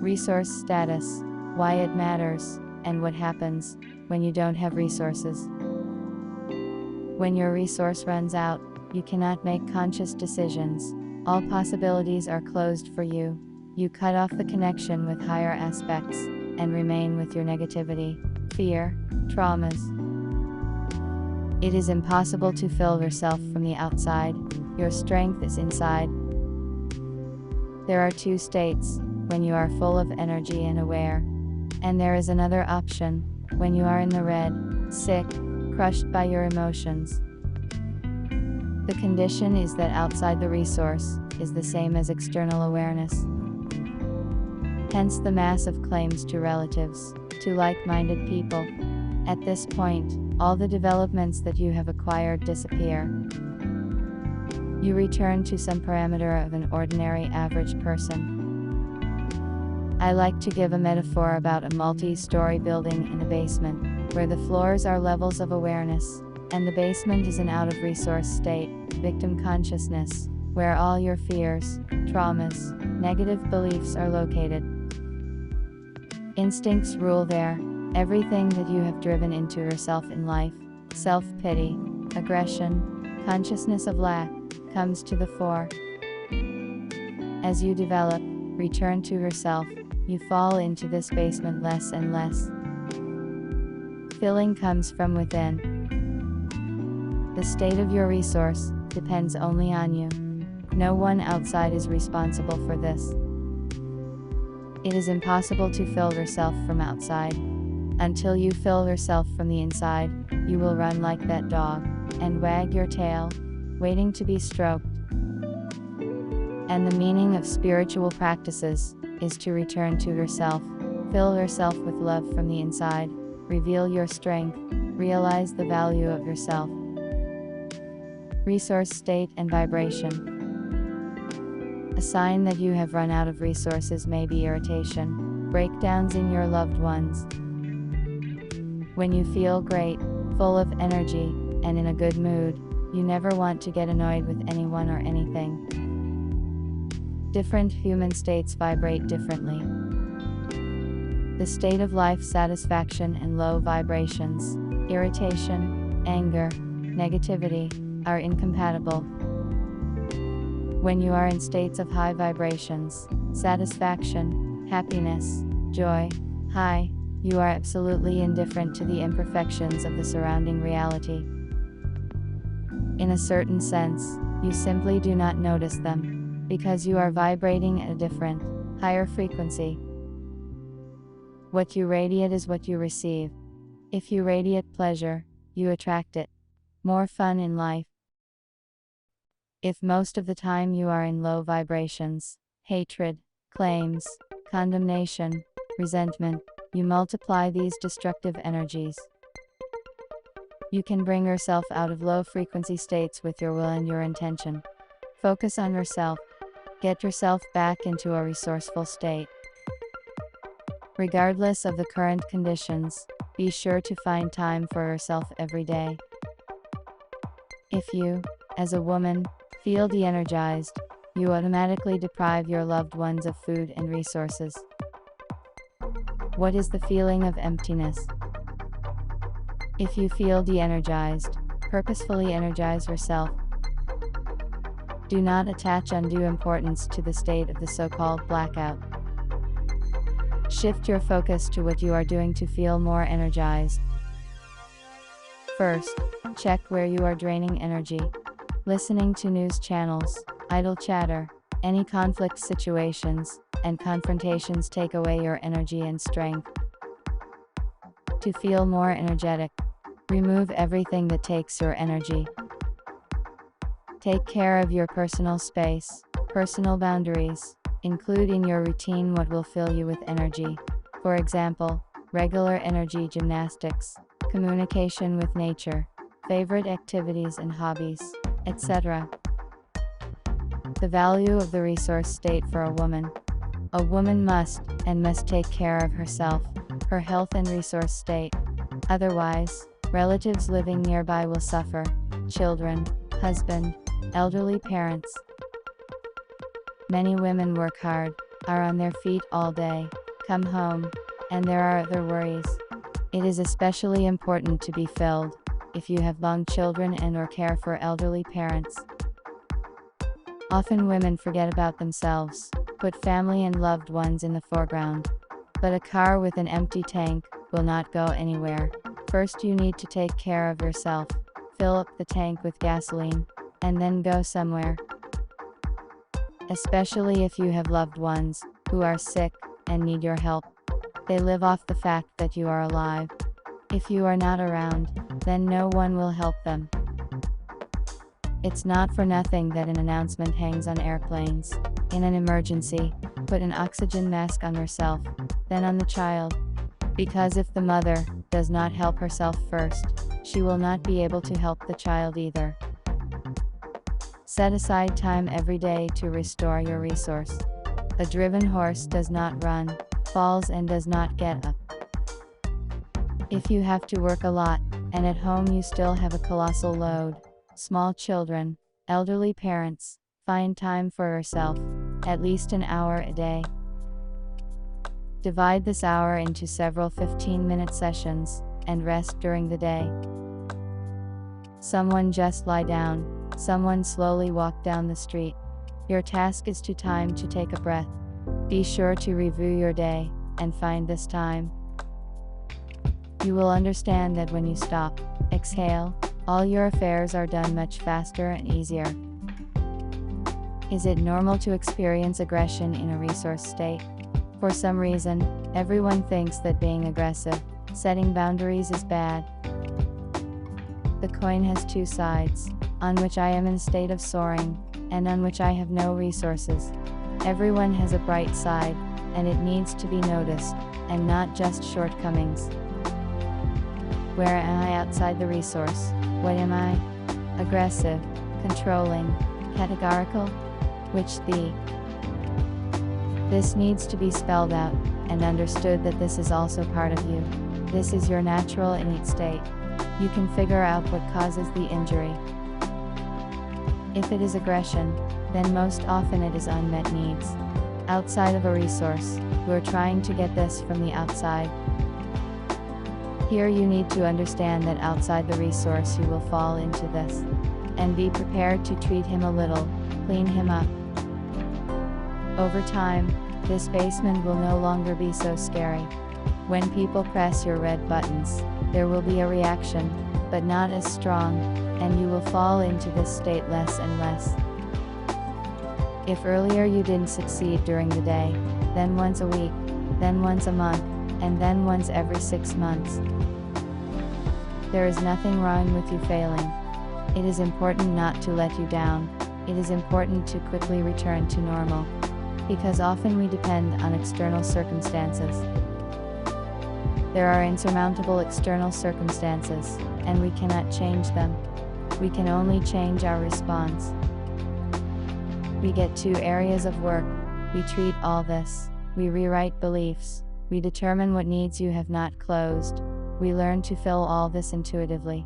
Resource status, why it matters, and what happens when you don't have resources. When your resource runs out, you cannot make conscious decisions. All possibilities are closed for you. You cut off the connection with higher aspects, and remain with your negativity, fear, traumas. It is impossible to fill yourself from the outside. Your strength is inside. There are two states, when you are full of energy and aware. And there is another option, when you are in the red, sick, crushed by your emotions. The condition is that outside the resource is the same as external awareness. Hence the massive claims to relatives, to like-minded people. At this point, all the developments that you have acquired disappear. You return to some parameter of an ordinary average person. I like to give a metaphor about a multi-story building in a basement, where the floors are levels of awareness, and the basement is an out-of-resource state, victim consciousness, where all your fears, traumas, negative beliefs are located. Instincts rule there. Everything that you have driven into yourself in life, self-pity, aggression, consciousness of lack, comes to the fore. As you develop, return to yourself, you fall into this basement less and less. Filling comes from within. The state of your resource depends only on you. No one outside is responsible for this. It is impossible to fill yourself from outside. Until you fill yourself from the inside, you will run like that dog, and wag your tail, waiting to be stroked. And the meaning of spiritual practices is to return to yourself, fill yourself with love from the inside, reveal your strength, realize the value of yourself. Resource state and vibration. A sign that you have run out of resources may be irritation, breakdowns in your loved ones. When you feel great, full of energy, and in a good mood, you never want to get annoyed with anyone or anything. Different human states vibrate differently. The state of life satisfaction and low vibrations, irritation, anger, negativity, are incompatible. When you are in states of high vibrations, satisfaction, happiness, joy, high, you are absolutely indifferent to the imperfections of the surrounding reality. In a certain sense, you simply do not notice them, because you are vibrating at a different, higher frequency. What you radiate is what you receive. If you radiate pleasure, you attract it. More fun in life. If most of the time you are in low vibrations, hatred, claims, condemnation, resentment, you multiply these destructive energies. You can bring yourself out of low frequency states with your will and your intention. Focus on yourself. Get yourself back into a resourceful state. Regardless of the current conditions, be sure to find time for yourself every day. If you, as a woman, feel de-energized, you automatically deprive your loved ones of food and resources. What is the feeling of emptiness? If you feel de-energized, purposefully energize yourself. Do not attach undue importance to the state of the so-called blackout. Shift your focus to what you are doing to feel more energized. First, check where you are draining energy. Listening to news channels, idle chatter, any conflict situations, and confrontations take away your energy and strength. To feel more energetic, remove everything that takes your energy. Take care of your personal space, personal boundaries. Include in your routine what will fill you with energy. For example, regular energy gymnastics, communication with nature, favorite activities and hobbies, etc. The value of the resource state for a woman. A woman must take care of herself, her health and resource state. Otherwise, relatives living nearby will suffer, children, husband, elderly parents. Many women work hard, are on their feet all day, come home, and there are other worries. It is especially important to be filled if you have young children and or care for elderly parents. Often women forget about themselves, put family and loved ones in the foreground. But a car with an empty tank will not go anywhere. First you need to take care of yourself, fill up the tank with gasoline, and then go somewhere. Especially if you have loved ones who are sick and need your help. They live off the fact that you are alive. If you are not around, then no one will help them. It's not for nothing that an announcement hangs on airplanes. In an emergency, put an oxygen mask on yourself, then on the child. Because if the mother does not help herself first, she will not be able to help the child either. Set aside time every day to restore your resource. A driven horse does not run, falls and does not get up. If you have to work a lot, and at home you still have a colossal load, small children, elderly parents, find time for yourself, at least an hour a day. Divide this hour into several 15-minute sessions, and rest during the day. Someone just lie down, someone slowly walk down the street. Your task is to time to take a breath. Be sure to review your day, and find this time. You will understand that when you stop, exhale, all your affairs are done much faster and easier. Is it normal to experience aggression in a resource state? For some reason, everyone thinks that being aggressive, setting boundaries is bad. The coin has two sides, on which I am in a state of soaring, and on which I have no resources. Everyone has a bright side, and it needs to be noticed, and not just shortcomings. Where am I outside the resource? What am I? Aggressive, controlling, categorical? Which the? This needs to be spelled out, and understood that this is also part of you. This is your natural innate state. You can figure out what causes the injury. If it is aggression, then most often it is unmet needs. Outside of a resource, we're trying to get this from the outside. Here you need to understand that outside the resource you will fall into this. And be prepared to treat him a little, clean him up. Over time, this basement will no longer be so scary. When people press your red buttons, there will be a reaction, but not as strong, and you will fall into this state less and less. If earlier you didn't succeed during the day, then once a week, then once a month, and then once every 6 months. There is nothing wrong with you failing. It is important not to let you down. It is important to quickly return to normal. Because often we depend on external circumstances. There are insurmountable external circumstances, and we cannot change them. We can only change our response. We get 2 areas of work. We treat all this. We rewrite beliefs. We determine what needs you have not closed. We learn to fill all this intuitively.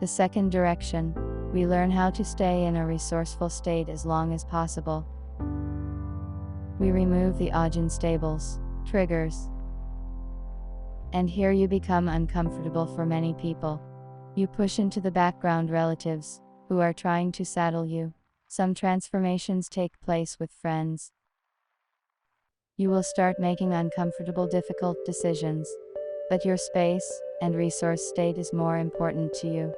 The second direction, we learn how to stay in a resourceful state as long as possible. We remove the unstables, triggers. And here you become uncomfortable for many people. You push into the background relatives, who are trying to saddle you. Some transformations take place with friends. You will start making uncomfortable, difficult decisions. But your space and resource state is more important to you.